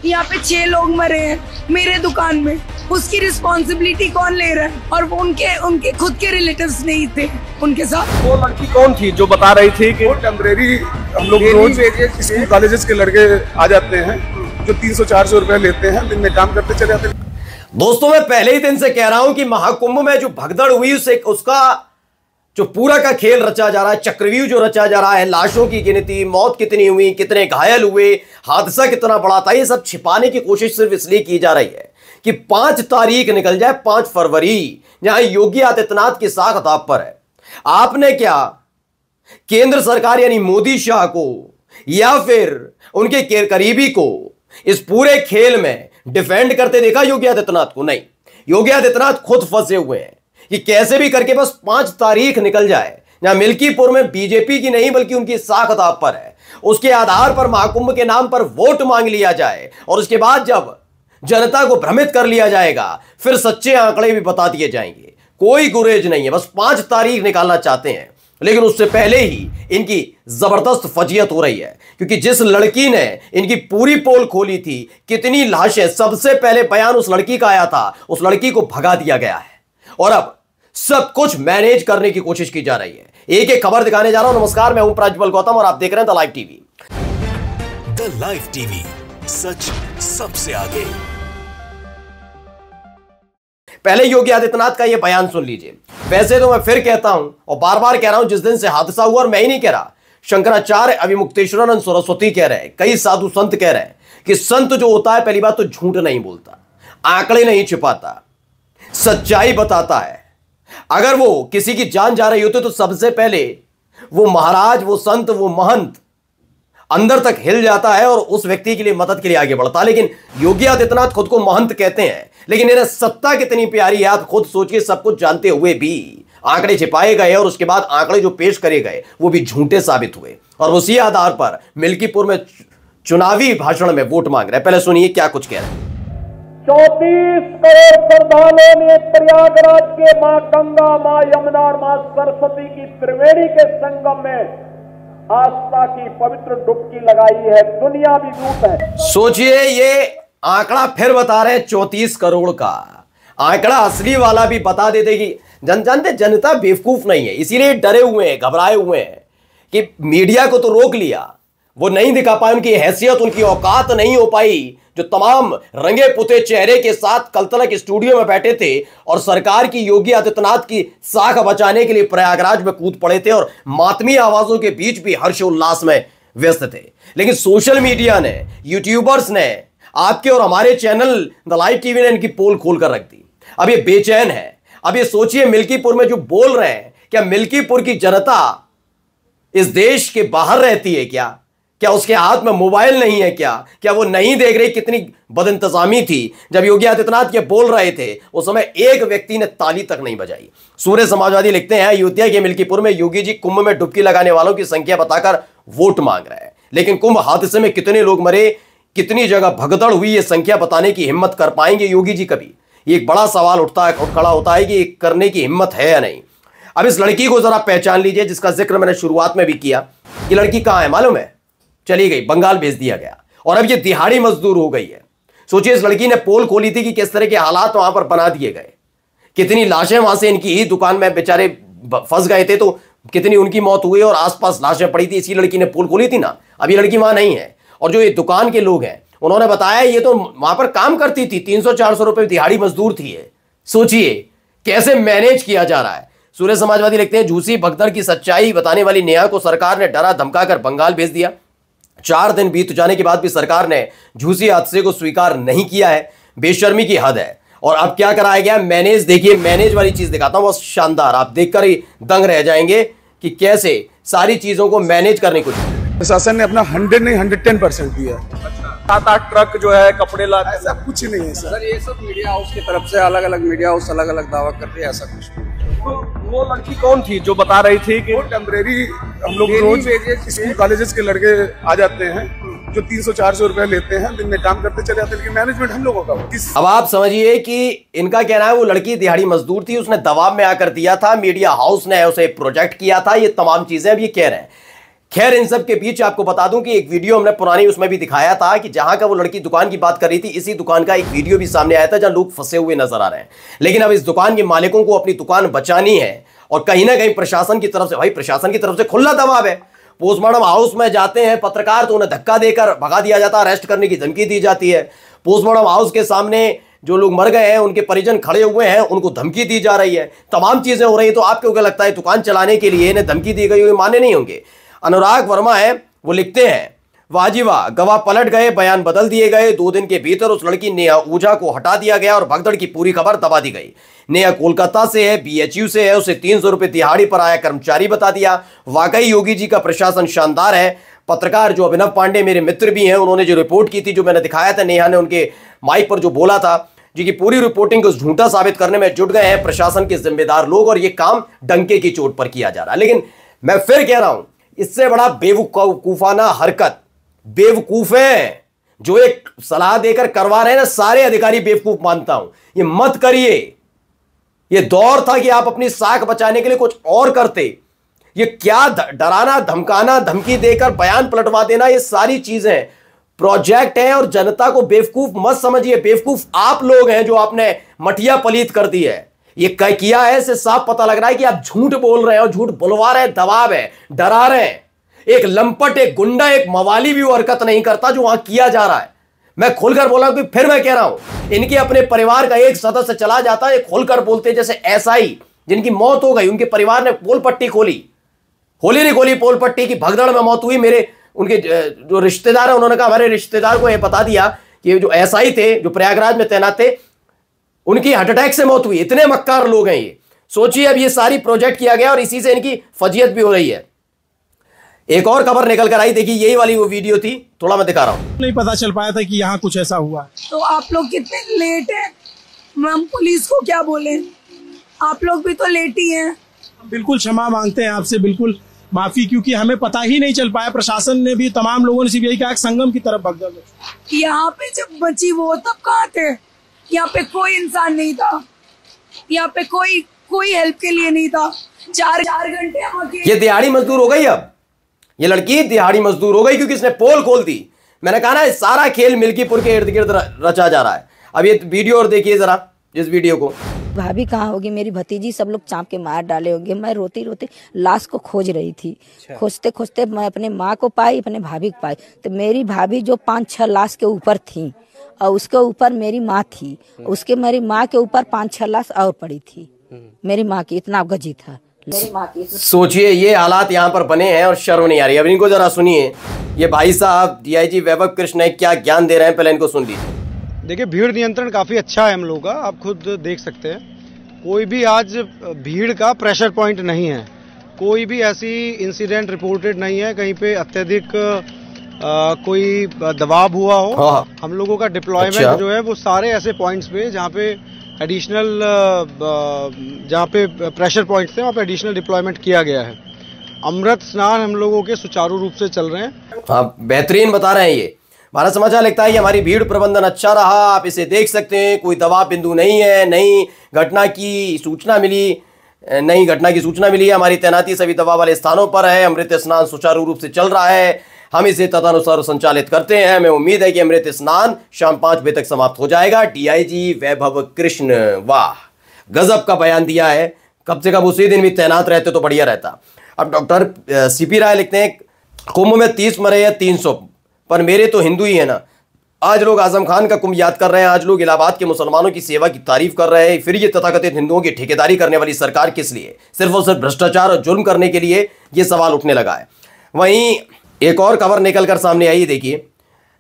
यहाँ पे 6 लोग मरे हैं मेरे दुकान में, उसकी रिस्पॉन्सिबिलिटी कौन ले रहा है? और वो उनके खुद के रिलेटिव्स नहीं थे उनके साथ। वो लड़की कौन थी जो बता रही थी कि टेम्परेरी हम लोग रोज स्कूल कॉलेजेस के लड़के आ जाते हैं जो 300-400 रुपए लेते हैं, दिन में काम करते चले जाते हैं। दोस्तों, मैं पहले ही दिन से कह रहा हूं कि महाकुंभ में जो भगदड़ हुई उसका जो पूरा का खेल रचा जा रहा है, चक्रव्यूह जो रचा जा रहा है, लाशों की गिनती, मौत कितनी हुई, कितने घायल हुए, हादसा कितना बड़ा था, ये सब छिपाने की कोशिश सिर्फ इसलिए की जा रही है कि 5 तारीख निकल जाए, 5 फरवरी, जहां योगी आदित्यनाथ की साख दांव पर है। आपने क्या केंद्र सरकार यानी मोदी शाह को या फिर उनके करीबी को इस पूरे खेल में डिफेंड करते देखा योगी आदित्यनाथ को? नहीं, योगी आदित्यनाथ खुद फंसे हुए हैं कि कैसे भी करके बस 5 तारीख निकल जाए, जहां मिल्कीपुर में बीजेपी की नहीं बल्कि उनकी साख दांव पर है, उसके आधार पर महाकुंभ के नाम पर वोट मांग लिया जाए और उसके बाद जब जनता को भ्रमित कर लिया जाएगा फिर सच्चे आंकड़े भी बता दिए जाएंगे। कोई गुरेज नहीं है, बस 5 तारीख निकालना चाहते हैं, लेकिन उससे पहले ही इनकी जबरदस्त फजीयत हो रही है, क्योंकि जिस लड़की ने इनकी पूरी पोल खोली थी, कितनी लाशें, सबसे पहले बयान उस लड़की का आया था, उस लड़की को भगा दिया गया है और अब सब कुछ मैनेज करने की कोशिश की जा रही है। एक एक खबर दिखाने जा रहा हूं। नमस्कार, मैं हूं प्रज्वल गौतम और आप देख रहे हैं the live TV. The live TV, सच सबसे आगे। पहले योगी आदित्यनाथ का यह बयान सुन लीजिए। वैसे तो मैं फिर कहता हूं और बार बार कह रहा हूं, जिस दिन से हादसा हुआ, और मैं ही नहीं कह रहा, शंकराचार्य अभिमुक्तेश्वरानंद सरस्वती कह रहे हैं, कई साधु संत कह रहे हैं कि संत जो होता है, पहली बात तो झूठ नहीं बोलता, आंकड़े नहीं छिपाता, सच्चाई बताता है। अगर वो किसी की जान जा रही होती तो सबसे पहले वो महाराज, वो संत, वो महंत अंदर तक हिल जाता है और उस व्यक्ति के लिए मदद के लिए आगे बढ़ता। लेकिन योगी आदित्यनाथ खुद को महंत कहते हैं, लेकिन इन्हें सत्ता कितनी प्यारी है आप खुद सोचिए। सब कुछ जानते हुए भी आंकड़े छिपाए गए और उसके बाद आंकड़े जो पेश करे गए वो भी झूठे साबित हुए और उसी आधार पर मिल्कीपुर में चुनावी भाषण में वोट मांग रहे हैं। पहले सुनिए क्या कुछ कह रहे हैं। 34 करोड़ श्रद्धालुओं ने प्रयागराज के मां गंगा, मां यमुना और मां सरस्वती की त्रिवेणी के संगम में आस्था की पवित्र डुबकी लगाई है। दुनिया भी रूप है। सोचिए, ये आंकड़ा फिर बता रहे हैं 34 करोड़ का। आंकड़ा असली वाला भी बता देते कि जनता बेवकूफ नहीं है, इसीलिए डरे हुए हैं, घबराए हुए हैं कि मीडिया को तो रोक लिया, वो नहीं दिखा पाए, उनकी हैसियत, उनकी औकात नहीं हो पाई। जो तमाम रंगे पुते चेहरे के साथ कल तक स्टूडियो में बैठे थे और सरकार की, योगी आदित्यनाथ की साख बचाने के लिए प्रयागराज में कूद पड़े थे और मातमी आवाजों के बीच भी हर्षोल्लास में व्यस्त थे। लेकिन सोशल मीडिया ने, यूट्यूबर्स ने, आपके और हमारे चैनल द लाइव टीवी ने इनकी पोल खोल कर रख दी। अब ये बेचैन है। अब ये सोचिए, मिल्कीपुर में जो बोल रहे हैं, क्या मिल्कीपुर की जनता इस देश के बाहर रहती है क्या? क्या उसके हाथ में मोबाइल नहीं है क्या वो नहीं देख रही कितनी बदइंतजामी थी? जब योगी आदित्यनाथ ये बोल रहे थे उस समय एक व्यक्ति ने ताली तक नहीं बजाई। सूर्य समाजवादी लिखते हैं, अयोध्या के मिल्कीपुर में योगी जी कुंभ में डुबकी लगाने वालों की संख्या बताकर वोट मांग रहे हैं, लेकिन कुंभ हादसे में कितने लोग मरे, कितनी जगह भगदड़ हुई, ये संख्या बताने की हिम्मत कर पाएंगे योगी जी कभी? ये एक बड़ा सवाल खड़ा होता है कि करने की हिम्मत है या नहीं। अब इस लड़की को जरा पहचान लीजिए, जिसका जिक्र मैंने शुरुआत में भी किया। ये लड़की कहां है मालूम है? चली गई, बंगाल भेज दिया गया और अब ये दिहाड़ी मजदूर हो गई है। सोचिए, इस लड़की ने पोल खोली थी कि किस तरह के हालात वहां पर बना दिए गए, कितनी लाशें वहां से इनकी ही दुकान में बेचारे फंस गए थे तो कितनी उनकी मौत हुई और आसपास लाशें पड़ी थी। इसी लड़की ने पोल खोली थी ना। अब ये लड़की वहां नहीं है और जो ये दुकान के लोग हैं उन्होंने बताया ये तो वहां पर काम करती थी, 300-400 रुपए दिहाड़ी मजदूर थी। सोचिए कैसे मैनेज किया जा रहा है। सूर्य समाजवादी लिखते हैं, झूसी भगदड़ की सच्चाई बताने वाली नेहा को सरकार ने डरा धमकाकर बंगाल भेज दिया। 4 दिन बीत जाने के बाद भी सरकार ने झूसी हादसे को स्वीकार नहीं किया है। बेशर्मी की हद है। और अब क्या कराया गया? मैनेज। देखिए, मैनेज वाली चीज दिखाता हूं, बहुत शानदार, आप देखकर ही दंग रह जाएंगे कि कैसे सारी चीजों को मैनेज करने को। प्रशासन ने अपना 100 नहीं 110% दिया। 7-8 ट्रक जो है कपड़े लाते, ऐसा कुछ नहीं है सर। ये सब मीडिया हाउस की तरफ से अलग अलग मीडिया हाउस अलग अलग दावा कर रहे हैं, ऐसा कुछ नहीं। तो वो लड़की कौन थी जो बता रही थी कि टेम्परेरी हम लोग रोज स्कूल कॉलेजेस के लड़के आ जाते हैं जो 300-400 रुपए लेते हैं, दिन में काम करते चले जाते हैं, लेकिन मैनेजमेंट हम लोगों का। अब आप समझिए कि इनका कहना है वो लड़की दिहाड़ी मजदूर थी, उसने दबाव में आकर दिया था, मीडिया हाउस ने उसे प्रोजेक्ट किया था, ये तमाम चीजें अब ये कह रहे हैं। खैर इन सब के बीच आपको बता दूं कि एक वीडियो हमने पुरानी उसमें भी दिखाया था कि जहां का वो लड़की दुकान की बात कर रही थी, इसी दुकान का एक वीडियो भी सामने आया था जहां लोग फंसे हुए नजर आ रहे हैं। लेकिन अब इस दुकान के मालिकों को अपनी दुकान बचानी है और कहीं ना कहीं प्रशासन की तरफ से, भाई प्रशासन की तरफ से खुला दबाव है। पोस्टमार्टम हाउस में जाते हैं पत्रकार तो उन्हें धक्का देकर भगा दिया जाता है, अरेस्ट करने की धमकी दी जाती है। पोस्टमार्टम हाउस के सामने जो लोग मर गए हैं उनके परिजन खड़े हुए हैं, उनको धमकी दी जा रही है, तमाम चीजें हो रही है। तो आपको क्या लगता है दुकान चलाने के लिए इन्हें धमकी दी गई, माने नहीं होंगे? अनुराग वर्मा है, वो लिखते हैं, वाह जी वाह, गवाह पलट गए, बयान बदल दिए गए, 2 दिन के भीतर उस लड़की नेहा ऊझा को हटा दिया गया और भगदड़ की पूरी खबर दबा दी गई। नेहा कोलकाता से है, BHU से है, उसे 300 रुपए दिहाड़ी पर आया कर्मचारी बता दिया। वाकई योगी जी का प्रशासन शानदार है। पत्रकार जो अभिनव पांडे मेरे मित्र भी हैं, उन्होंने जो रिपोर्ट की थी, जो मैंने दिखाया था, नेहा ने उनके माइक पर जो बोला था जी की पूरी रिपोर्टिंग को झूठा साबित करने में जुट गए हैं प्रशासन के जिम्मेदार लोग और ये काम डंके की चोट पर किया जा रहा है। लेकिन मैं फिर कह रहा हूं, इससे बड़ा बेवकूफाना हरकत बेवकूफ है जो एक सलाह देकर करवा रहे हैं ना, सारे अधिकारी बेवकूफ मानता हूं। ये मत करिए। ये दौर था कि आप अपनी साख बचाने के लिए कुछ और करते। ये क्या डराना, धमकाना, धमकी देकर बयान पलटवा देना, ये सारी चीजें प्रोजेक्ट है और जनता को बेवकूफ मत समझिए। बेवकूफ आप लोग हैं जो आपने मटिया पलीत कर दी है। ये किया है, इससे साफ पता लग रहा है कि आप झूठ बोल रहे हैं और झूठ बुलवा रहे हैं, दबाव है, डरा रहे हैं। एक लंपट, एक गुंडा, एक मवाली भी वो हरकत नहीं करता जो वहां किया जा रहा है। मैं खुलकर बोला कि फिर मैं कह रहा हूं, इनके अपने परिवार का एक सदस्य चला जाता है, खुलकर बोलते जैसे SI जिनकी मौत हो गई, उनके परिवार ने पोल पट्टी खोली, होली नहीं खोली पोल पट्टी की, भगदड़ में मौत हुई। मेरे उनके जो रिश्तेदार है उन्होंने कहा हमारे रिश्तेदार को यह बता दिया कि जो SI थे जो प्रयागराज में तैनात थे, उनकी हार्ट अटैक से मौत हुई। इतने मक्कार लोग हैं ये। सोचिए अब ये सारी प्रोजेक्ट किया गया और इसी से इनकी फजीयत भी हो रही है। एक और खबर निकल कर आई, देखिए यही वाली वो वीडियो थी, थोड़ा मैं दिखा रहा हूं। नहीं पता चल पाया था कि यहाँ कुछ ऐसा हुआ। तो आप लोग कितने लेट हैं, हम पुलिस को क्या बोले? आप लोग भी तो लेट ही हैं। बिल्कुल क्षमा मांगते हैं आपसे, बिल्कुल माफी, क्योंकि हमें पता ही नहीं चल पाया। प्रशासन ने भी, तमाम लोगों ने सिर्फ यही कहा संगम की तरफ भगदड़ है। यहाँ पे जब बची वो तब कहाँ थे? यहाँ पे कोई इंसान नहीं था, यहाँ पे कोई हेल्प के लिए नहीं था। 4 घंटे हम अकेले। ये दिहाड़ी मजदूर हो गई। अब ये लड़की दिहाड़ी मजदूर हो गई क्योंकि इसने पोल खोल दी। मैंने कहा ना, सारा खेल मिल्कीपुर के इर्द गिर्द रचा जा रहा है। अब ये वीडियो और देखिए जरा, जिस वीडियो को। भाभी कहाँ होगी, मेरी भतीजी सब लोग चाँप के मार डाले होंगे। मैं रोती रोती लाश को खोज रही थी। खोजते खोजते मैं अपने माँ को पाई, अपने भाभी को पाई। तो मेरी भाभी जो 5-6 लाश के ऊपर थी और उसके ऊपर मेरी माँ थी, उसके मेरी माँ के ऊपर 5-6 लाश और पड़ी थी। मेरी माँ की इतना गजी था। सोचिए ये हालात यहाँ पर बने हैं और शर्म नहीं आ रही। अब इनको जरा सुनिए, ये भाई साहब DIG वैभव कृष्ण क्या ज्ञान दे रहे हैं, पहले इनको सुन लीजिए। देखिए भीड़ नियंत्रण काफ़ी अच्छा है हम लोगों का, आप खुद देख सकते हैं। कोई भी आज भीड़ का प्रेशर पॉइंट नहीं है, कोई भी ऐसी इंसिडेंट रिपोर्टेड नहीं है कहीं पे अत्यधिक कोई दबाव हुआ हो। हाँ। हम लोगों का डिप्लॉयमेंट अच्छा। जो है वो सारे ऐसे पॉइंट्स पे जहाँ पे एडिशनल, जहाँ पे प्रेशर पॉइंट्स थे वहाँ पे एडिशनल डिप्लॉयमेंट किया गया है। अमृत स्नान हम लोगों के सुचारू रूप से चल रहे हैं। हाँ, बेहतरीन बता रहे हैं। ये भारत समाचार लिखता है कि हमारी भीड़ प्रबंधन अच्छा रहा, आप इसे देख सकते हैं, कोई दबाव बिंदु नहीं है, नई घटना की सूचना मिली है। हमारी तैनाती सभी दबाव वाले स्थानों पर है। अमृत स्नान सुचारू रूप से चल रहा है, हम इसे तदनुसार संचालित करते हैं। हमें उम्मीद है कि अमृत स्नान शाम 5 बजे तक समाप्त हो जाएगा। DIG वैभव कृष्ण, वाह गजब का बयान दिया है। कम से कम उसी दिन भी तैनात रहते तो बढ़िया रहता। अब डॉक्टर CP राय लिखते हैं, कुंभ में 30 मरे या 300, पर मेरे तो हिंदू ही है ना। आज लोग आजम खान का कुंभ याद कर रहे हैं, आज लोग इलाहाबाद के मुसलमानों की सेवा की तारीफ कर रहे हैं। फिर ये तथाकथित हिंदुओं की ठेकेदारी करने वाली सरकार किस लिए? सिर्फ और सिर्फ भ्रष्टाचार और जुल्म करने के लिए? ये सवाल उठने लगा है। वहीं एक और खबर निकल कर सामने आई, देखिए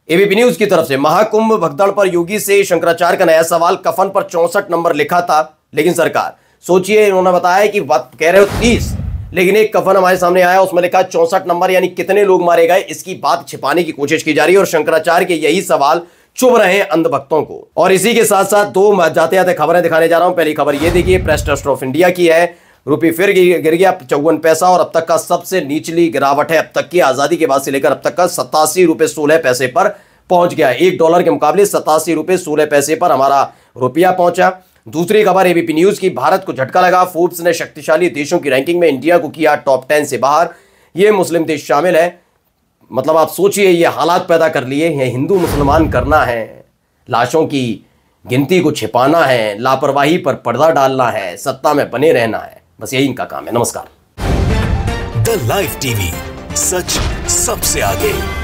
ABP न्यूज की तरफ से। महाकुंभ भगदड़ पर योगी से शंकराचार्य का नया सवाल, कफन पर 64 नंबर लिखा था, लेकिन सरकार, सोचिए इन्होंने बताया कि बात कह रहे हो 30, लेकिन एक कफन हमारे सामने आया, उसमें लिखा 64 नंबर, यानी कितने लोग मारे गए, इसकी बात छिपाने की कोशिश की जा रही है। और शंकराचार्य के यही सवाल चुभ रहे हैं अंधभक्तों को। और इसी के साथ साथ 2 जाते जाते खबरें दिखाने जा रहा हूं। पहली खबर ये देखिए, प्रेस ट्रस्ट ऑफ इंडिया की है। रुपये फिर गिर गया 54 पैसा और अब तक का सबसे निचली गिरावट है। अब तक की आजादी के बाद से लेकर अब तक का 87 रुपये 16 पैसे पर पहुंच गया है। $1 के मुकाबले 87 रुपये 16 पैसे पर हमारा रुपया पहुंचा। दूसरी खबर ABP न्यूज की, भारत को झटका लगा, फोर्ब्स ने शक्तिशाली देशों की रैंकिंग में इंडिया को किया टॉप 10 से बाहर। ये मुस्लिम देश शामिल है। मतलब आप सोचिए, ये हालात पैदा कर लिए हैं। हिंदू मुसलमान करना है, लाशों की गिनती को छिपाना है, लापरवाही पर पर्दा डालना है, सत्ता में बने रहना है, बस यही इनका काम है। नमस्कार। द लाइव टीवी, सच सबसे आगे।